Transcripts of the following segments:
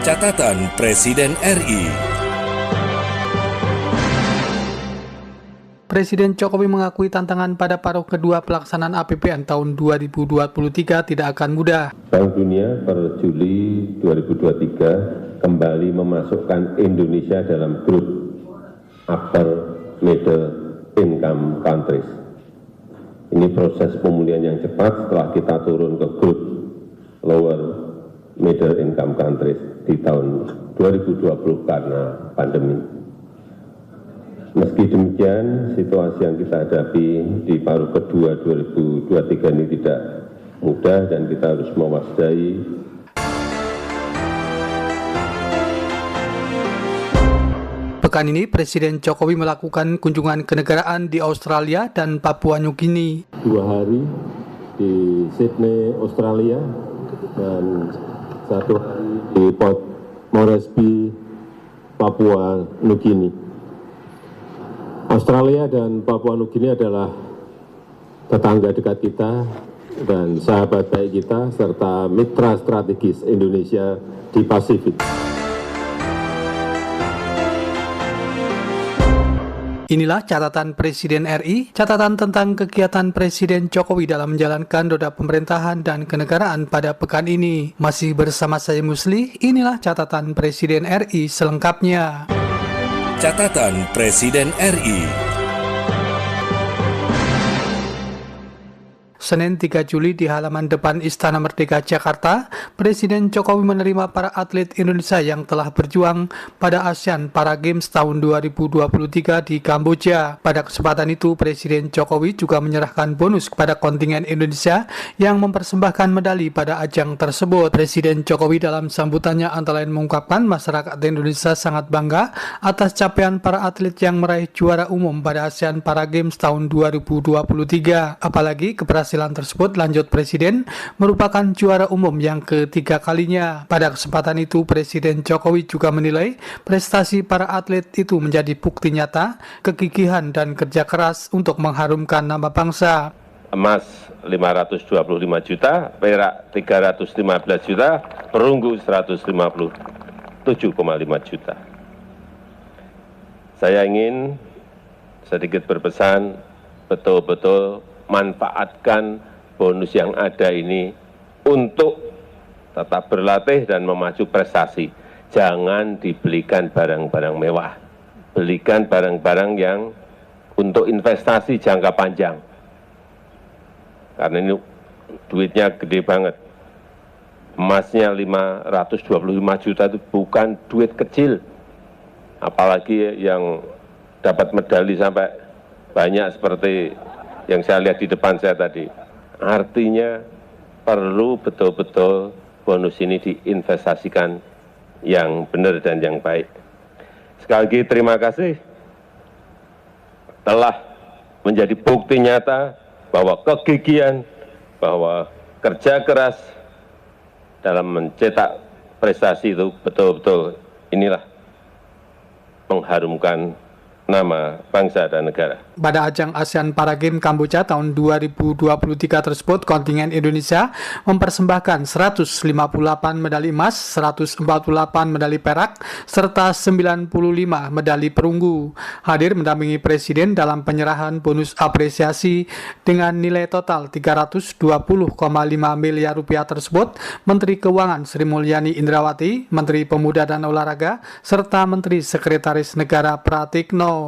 Catatan Presiden RI. Presiden Jokowi mengakui tantangan pada paruh kedua pelaksanaan APBN tahun 2023 tidak akan mudah. Bank Dunia per Juli 2023 kembali memasukkan Indonesia dalam grup upper middle income countries. Ini proses pemulihan yang cepat setelah kita turun ke grup lower middle income countries di tahun 2020 karena pandemi. Meski demikian, situasi yang kita hadapi di paruh kedua 2023 ini tidak mudah dan kita harus mewaspadai. Pekan ini Presiden Jokowi melakukan kunjungan kenegaraan di Australia dan Papua Nugini. 2 hari di Sydney, Australia, dan 1 hari di Port Moresby, Papua Nugini. Australia dan Papua Nugini adalah tetangga dekat kita dan sahabat baik kita, serta mitra strategis Indonesia di Pasifik. Inilah catatan Presiden RI, catatan tentang kegiatan Presiden Jokowi dalam menjalankan roda pemerintahan dan kenegaraan pada pekan ini. Masih bersama saya Musli, inilah catatan Presiden RI selengkapnya. Catatan Presiden RI. Senin 3 Juli di halaman depan Istana Merdeka Jakarta, Presiden Jokowi menerima para atlet Indonesia yang telah berjuang pada ASEAN Para Games tahun 2023 di Kamboja. Pada kesempatan itu, Presiden Jokowi juga menyerahkan bonus kepada kontingen Indonesia yang mempersembahkan medali pada ajang tersebut. Presiden Jokowi dalam sambutannya antara lain mengungkapkan masyarakat Indonesia sangat bangga atas capaian para atlet yang meraih juara umum pada ASEAN Para Games tahun 2023. Apalagi keberhasilan tersebut, lanjut Presiden, merupakan juara umum yang ketiga kalinya. Pada kesempatan itu, Presiden Jokowi juga menilai prestasi para atlet itu menjadi bukti nyata, kegigihan dan kerja keras untuk mengharumkan nama bangsa. Emas 525 juta, perak 315 juta, perunggu 157,5 juta. Saya ingin sedikit berpesan, betul-betul manfaatkan bonus yang ada ini untuk tetap berlatih dan memacu prestasi. Jangan dibelikan barang-barang mewah. Belikan barang-barang yang untuk investasi jangka panjang. Karena ini duitnya gede banget. Emasnya 525 juta itu bukan duit kecil. Apalagi yang dapat medali sampai banyak seperti yang saya lihat di depan saya tadi. Artinya perlu betul-betul bonus ini diinvestasikan yang benar dan yang baik. Sekali lagi terima kasih telah menjadi bukti nyata bahwa kegigihan, bahwa kerja keras dalam mencetak prestasi itu betul-betul inilah mengharumkan nama bangsa dan negara. Pada ajang ASEAN Para Games Kamboja tahun 2023 tersebut, kontingen Indonesia mempersembahkan 158 medali emas, 148 medali perak, serta 95 medali perunggu. Hadir mendampingi Presiden dalam penyerahan bonus apresiasi dengan nilai total 320,5 miliar rupiah tersebut, Menteri Keuangan Sri Mulyani Indrawati, Menteri Pemuda dan Olahraga, serta Menteri Sekretaris Negara Pratikno.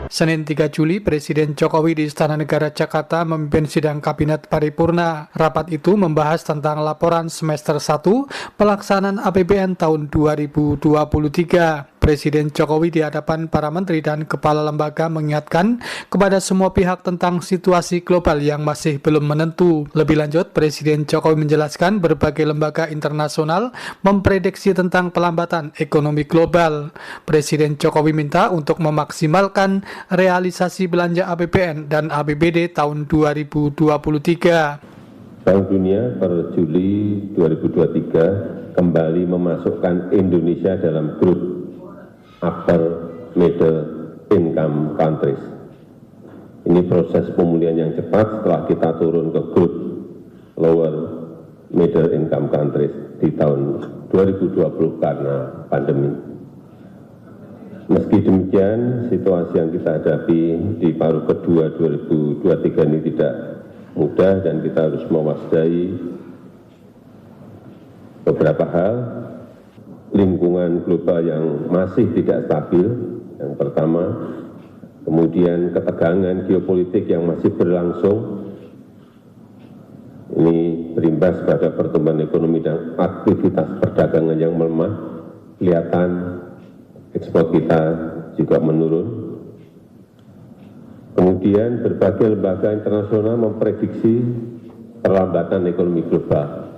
Senin 3 Juli, Presiden Jokowi di Istana Negara Jakarta memimpin sidang Kabinet Paripurna. Rapat itu membahas tentang laporan semester 1 pelaksanaan APBN tahun 2023. Presiden Jokowi di hadapan para menteri dan kepala lembaga mengingatkan kepada semua pihak tentang situasi global yang masih belum menentu. Lebih lanjut, Presiden Jokowi menjelaskan berbagai lembaga internasional memprediksi tentang pelambatan ekonomi global. Presiden Jokowi minta untuk memaksimalkan realisasi belanja APBN dan APBD tahun 2023. Bank Dunia per Juli 2023 kembali memasukkan Indonesia dalam grup upper middle income countries. Ini proses pemulihan yang cepat setelah kita turun ke grup lower middle income countries di tahun 2020 karena pandemi. Meski demikian, situasi yang kita hadapi di paruh kedua 2023 ini tidak mudah dan kita harus mewaspadai beberapa hal. Lingkungan global yang masih tidak stabil, yang pertama. Kemudian ketegangan geopolitik yang masih berlangsung. Ini berimbas pada pertumbuhan ekonomi dan aktivitas perdagangan yang melemah. Kelihatan ekspor kita juga menurun. Kemudian berbagai lembaga internasional memprediksi perlambatan ekonomi global.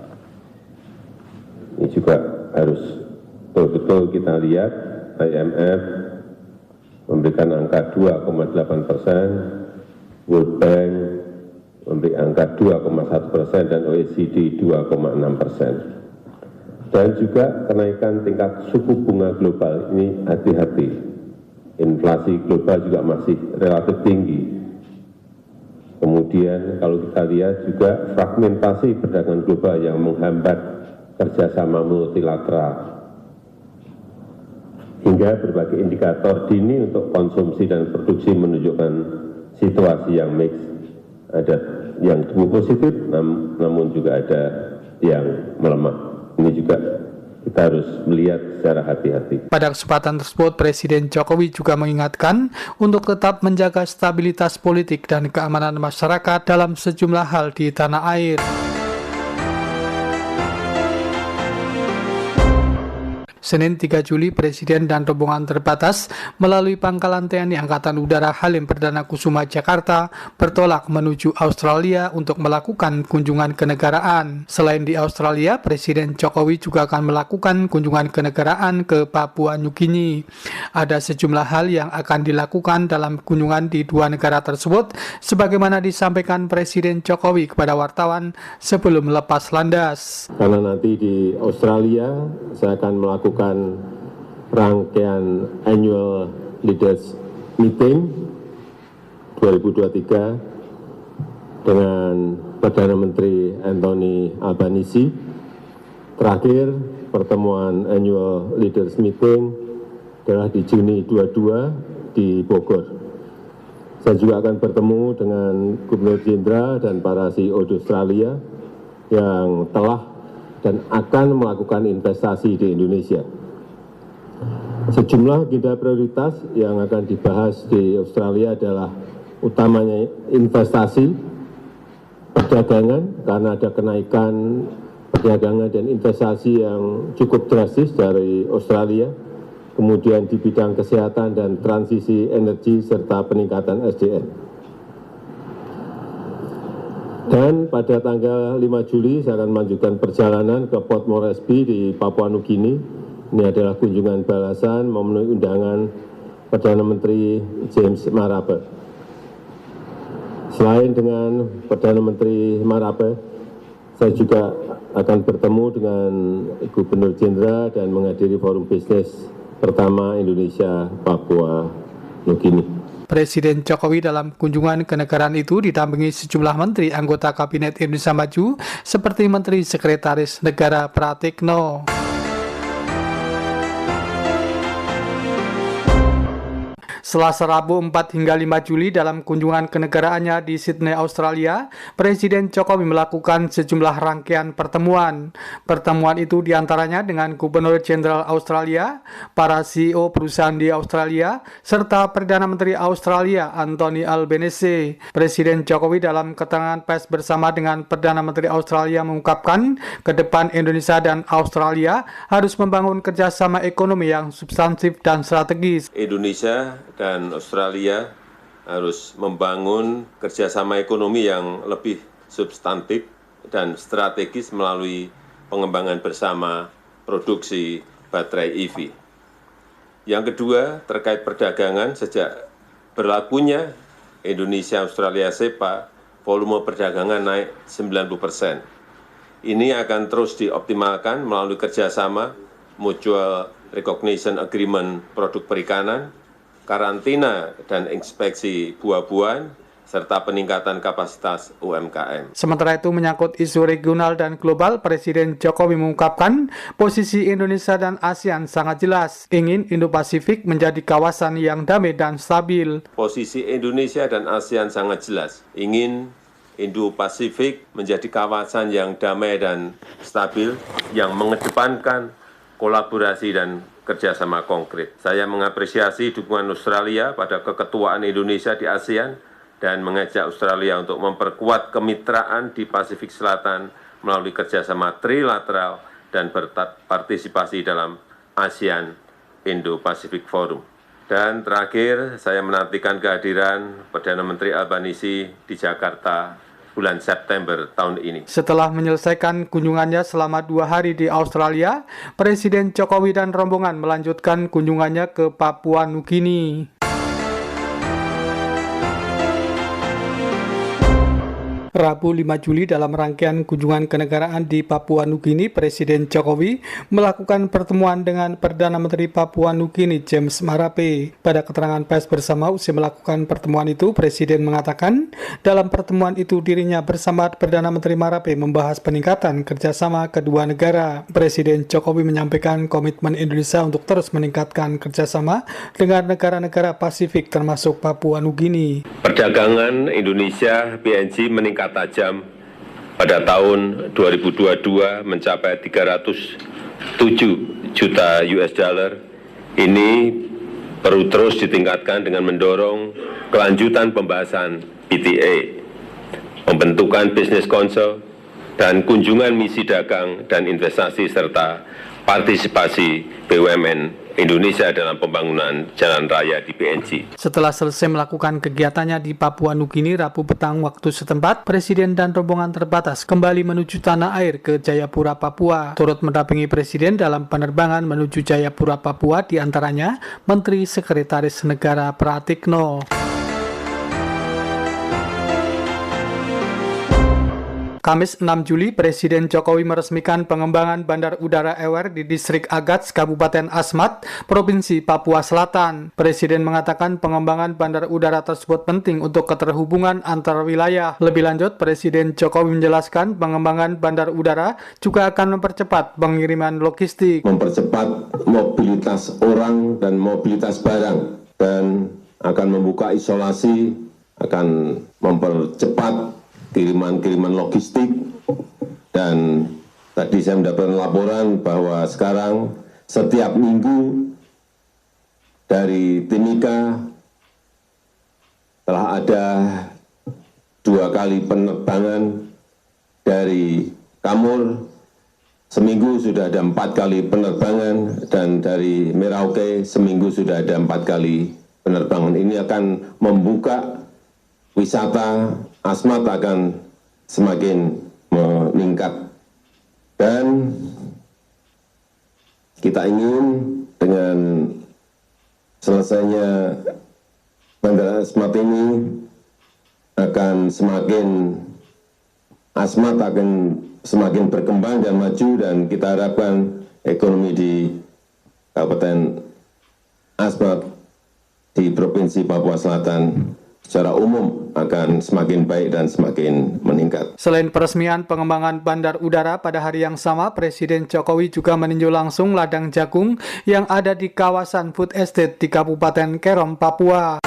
Ini juga harus betul-betul kita lihat. IMF memberikan angka 2,8%, World Bank memberi angka 2,1% dan OECD 2,6%. Dan juga kenaikan tingkat suku bunga global ini hati-hati. Inflasi global juga masih relatif tinggi. Kemudian kalau kita lihat juga fragmentasi perdagangan global yang menghambat kerjasama multilateral. Hingga berbagai indikator dini untuk konsumsi dan produksi menunjukkan situasi yang mix. Ada yang tumbuh positif, namun juga ada yang melemah. Ini juga kita harus melihat secara hati-hati. Pada kesempatan tersebut, Presiden Jokowi juga mengingatkan untuk tetap menjaga stabilitas politik dan keamanan masyarakat dalam sejumlah hal di tanah air. Senin 3 Juli, Presiden dan rombongan terbatas melalui Pangkalan TNI Angkatan Udara Halim Perdana Kusuma Jakarta bertolak menuju Australia untuk melakukan kunjungan kenegaraan. Selain di Australia, Presiden Jokowi juga akan melakukan kunjungan kenegaraan ke Papua New Guinea. Ada sejumlah hal yang akan dilakukan dalam kunjungan di dua negara tersebut, sebagaimana disampaikan Presiden Jokowi kepada wartawan sebelum lepas landas. Karena nanti di Australia, saya akan melakukan rangkaian Annual Leaders Meeting 2023 dengan Perdana Menteri Anthony Albanese. Terakhir, pertemuan Annual Leaders Meeting adalah di Juni 22 di Bogor. Saya juga akan bertemu dengan Gubernur Jenderal dan para CEO di Australia yang telah dan akan melakukan investasi di Indonesia. Sejumlah agenda prioritas yang akan dibahas di Australia adalah utamanya investasi, perdagangan, karena ada kenaikan perdagangan dan investasi yang cukup drastis dari Australia, kemudian di bidang kesehatan dan transisi energi serta peningkatan SDM. Dan pada tanggal 5 Juli saya akan melanjutkan perjalanan ke Port Moresby di Papua New Guinea. Ini adalah kunjungan balasan memenuhi undangan Perdana Menteri James Marape. Selain dengan Perdana Menteri Marape, saya juga akan bertemu dengan Gubernur Jenderal dan menghadiri forum bisnis pertama Indonesia Papua New Guinea. Presiden Jokowi dalam kunjungan kenegaraan itu didampingi sejumlah menteri anggota Kabinet Indonesia Maju seperti Menteri Sekretaris Negara Pratikno. Selasa Rabu 4 hingga 5 Juli dalam kunjungan kenegaraannya di Sydney, Australia, Presiden Jokowi melakukan sejumlah rangkaian pertemuan. Pertemuan itu diantaranya dengan Gubernur Jenderal Australia, para CEO perusahaan di Australia, serta Perdana Menteri Australia Anthony Albanese. Presiden Jokowi dalam keterangan pers bersama dengan Perdana Menteri Australia mengungkapkan ke depan Indonesia dan Australia harus membangun kerjasama ekonomi yang substantif dan strategis. Indonesia dan Australia harus membangun kerjasama ekonomi yang lebih substantif dan strategis melalui pengembangan bersama produksi baterai EV. Yang kedua, terkait perdagangan, sejak berlakunya Indonesia-Australia CEPA, volume perdagangan naik 90%. Ini akan terus dioptimalkan melalui kerjasama Mutual Recognition Agreement produk perikanan, karantina dan inspeksi buah-buahan, serta peningkatan kapasitas UMKM. Sementara itu menyangkut isu regional dan global, Presiden Jokowi mengungkapkan posisi Indonesia dan ASEAN sangat jelas, ingin Indo-Pasifik menjadi kawasan yang damai dan stabil. Posisi Indonesia dan ASEAN sangat jelas, ingin Indo-Pasifik menjadi kawasan yang damai dan stabil, yang mengedepankan kolaborasi dan kerjasama konkret. Saya mengapresiasi dukungan Australia pada keketuaan Indonesia di ASEAN dan mengajak Australia untuk memperkuat kemitraan di Pasifik Selatan melalui kerjasama trilateral dan berpartisipasi dalam ASEAN Indo-Pacific Forum. Dan terakhir, saya menantikan kehadiran Perdana Menteri Albanisi di Jakarta bulan September tahun ini. Setelah menyelesaikan kunjungannya selama 2 hari di Australia, Presiden Jokowi dan rombongan melanjutkan kunjungannya ke Papua Nugini. Rabu 5 Juli dalam rangkaian kunjungan kenegaraan di Papua Nugini, Presiden Jokowi melakukan pertemuan dengan Perdana Menteri Papua Nugini James Marape. Pada keterangan pers bersama usai melakukan pertemuan itu, Presiden mengatakan dalam pertemuan itu dirinya bersama Perdana Menteri Marape membahas peningkatan kerjasama kedua negara. Presiden Jokowi menyampaikan komitmen Indonesia untuk terus meningkatkan kerjasama dengan negara-negara Pasifik termasuk Papua Nugini. Perdagangan Indonesia PNG meningkat tajam pada tahun 2022 mencapai 307 juta US dollar. Ini perlu terus ditingkatkan dengan mendorong kelanjutan pembahasan PTA, pembentukan Business Council, dan kunjungan misi dagang dan investasi serta partisipasi BUMN Indonesia dalam pembangunan jalan raya di PNG. Setelah selesai melakukan kegiatannya di Papua Nugini Rabu petang waktu setempat, Presiden dan rombongan terbatas kembali menuju tanah air ke Jayapura, Papua. Turut mendampingi Presiden dalam penerbangan menuju Jayapura, Papua diantaranya Menteri Sekretaris Negara Pratikno. Kamis 6 Juli, Presiden Jokowi meresmikan pengembangan Bandar Udara Ewer di Distrik Agats, Kabupaten Asmat, Provinsi Papua Selatan. Presiden mengatakan pengembangan bandar udara tersebut penting untuk keterhubungan antar wilayah. Lebih lanjut, Presiden Jokowi menjelaskan pengembangan bandar udara juga akan mempercepat pengiriman logistik, mempercepat mobilitas orang dan mobilitas barang, dan akan membuka isolasi, akan mempercepat kiriman-kiriman logistik. Dan tadi saya mendapatkan laporan bahwa sekarang setiap minggu dari Timika telah ada 2 kali penerbangan, dari Kamur seminggu sudah ada 4 kali penerbangan, dan dari Merauke seminggu sudah ada 4 kali penerbangan. Ini akan membuka wisata Asmat akan semakin meningkat, dan kita ingin dengan selesainya Bandara Asmat ini Asmat akan semakin berkembang dan maju, dan kita harapkan ekonomi di Kabupaten Asmat di Provinsi Papua Selatan secara umum akan semakin baik dan semakin meningkat. Selain peresmian pengembangan bandar udara, pada hari yang sama Presiden Jokowi juga meninjau langsung ladang jagung yang ada di kawasan food estate di Kabupaten Kerom, Papua.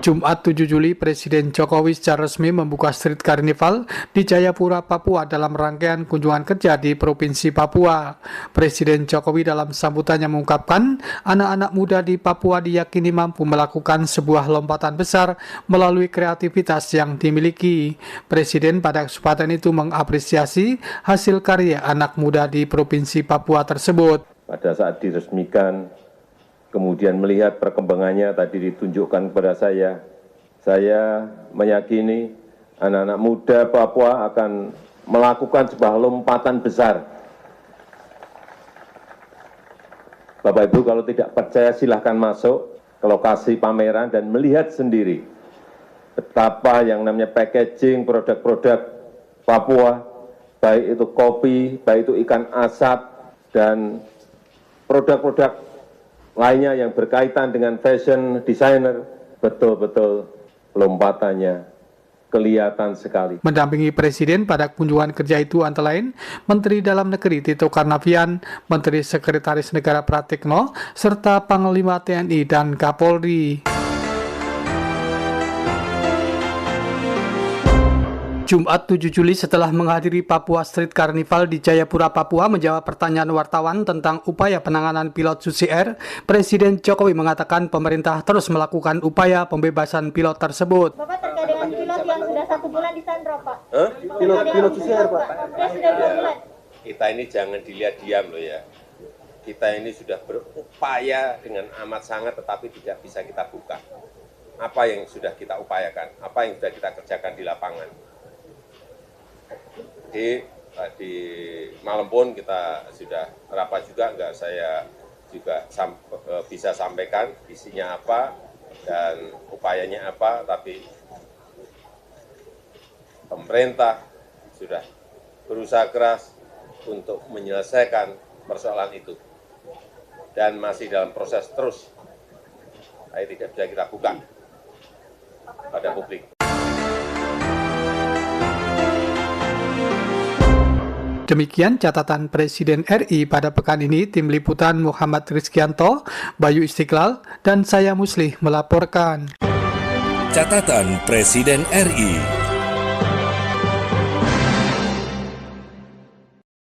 Jumat 7 Juli, Presiden Jokowi secara resmi membuka Street Carnival di Jayapura, Papua dalam rangkaian kunjungan kerja di Provinsi Papua. Presiden Jokowi dalam sambutannya mengungkapkan, anak-anak muda di Papua diyakini mampu melakukan sebuah lompatan besar melalui kreativitas yang dimiliki. Presiden pada kesempatan itu mengapresiasi hasil karya anak muda di Provinsi Papua tersebut. Pada saat diresmikan, kemudian melihat perkembangannya tadi ditunjukkan kepada saya meyakini anak-anak muda Papua akan melakukan sebuah lompatan besar. Bapak Ibu kalau tidak percaya silahkan masuk ke lokasi pameran dan melihat sendiri betapa yang namanya packaging produk-produk Papua, baik itu kopi, baik itu ikan asap, dan produk-produk lainnya yang berkaitan dengan fashion designer, betul-betul lompatannya kelihatan sekali. Mendampingi Presiden pada kunjungan kerja itu antara lain Menteri Dalam Negeri Tito Karnavian, Menteri Sekretaris Negara Pratikno, serta Panglima TNI dan Kapolri. Jumat 7 Juli setelah menghadiri Papua Street Carnival di Jayapura, Papua menjawab pertanyaan wartawan tentang upaya penanganan pilot Susi Air, Presiden Jokowi mengatakan pemerintah terus melakukan upaya pembebasan pilot tersebut. Bapak terkait dengan pilot yang sudah 1 bulan disandra, Pak. Pilot Susi Air, Pak. Ya, sudah 2 bulan. Kita ini jangan dilihat diam loh ya. Kita ini sudah berupaya dengan amat sangat tetapi tidak bisa kita buka. Apa yang sudah kita upayakan, apa yang sudah kita kerjakan di lapangan. Jadi tadi malam pun kita sudah rapat juga, enggak saya juga bisa sampaikan isinya apa dan upayanya apa, tapi pemerintah sudah berusaha keras untuk menyelesaikan persoalan itu dan masih dalam proses terus, tapi tidak bisa kita buka pada publik. Demikian catatan Presiden RI pada pekan ini. Tim Liputan Muhammad Rizkianto, Bayu Istiqlal, dan saya Muslih melaporkan. Catatan Presiden RI.